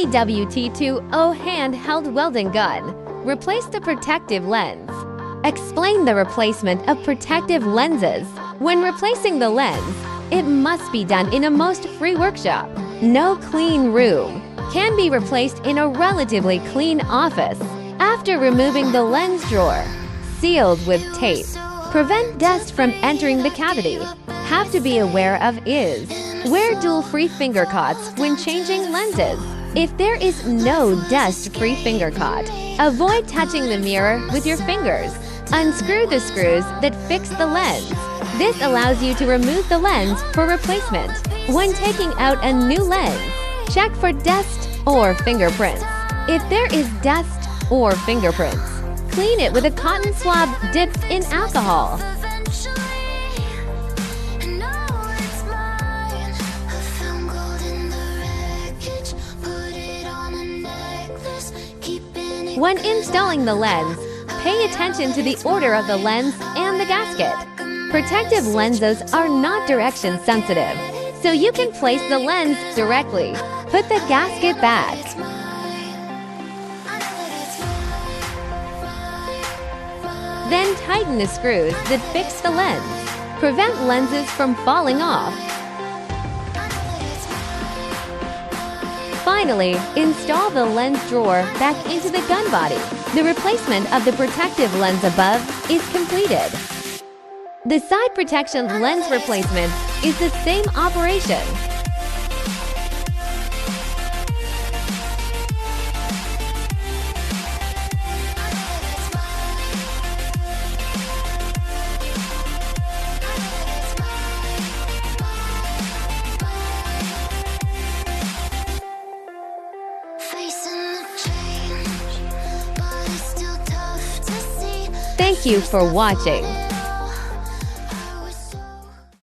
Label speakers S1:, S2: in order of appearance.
S1: BWT20 handheld welding gun. Replace the protective lens. Explain the replacement of protective lenses. When replacing the lens, it must be done in a most free workshop. No clean room. Can be replaced in a relatively clean office. After removing the lens drawer, sealed with tape. Prevent dust from entering the cavity. Have to be aware of is wear dual-free finger cots when changing lenses. If there is no dust-free finger cot, avoid touching the mirror with your fingers. Unscrew the screws that fix the lens. This allows you to remove the lens for replacement. When taking out a new lens, check for dust or fingerprints. If there is dust or fingerprints, clean it with a cotton swab dipped in alcohol. When installing the lens, pay attention to the order of the lens and the gasket. Protective lenses are not direction sensitive, so you can place the lens directly. Put the gasket back. Then tighten the screws that fix the lens. Prevent lenses from falling off. Finally, install the lens drawer back into the gun body. The replacement of the protective lens above is completed. The side protection lens replacement is the same operation. Thank you for watching.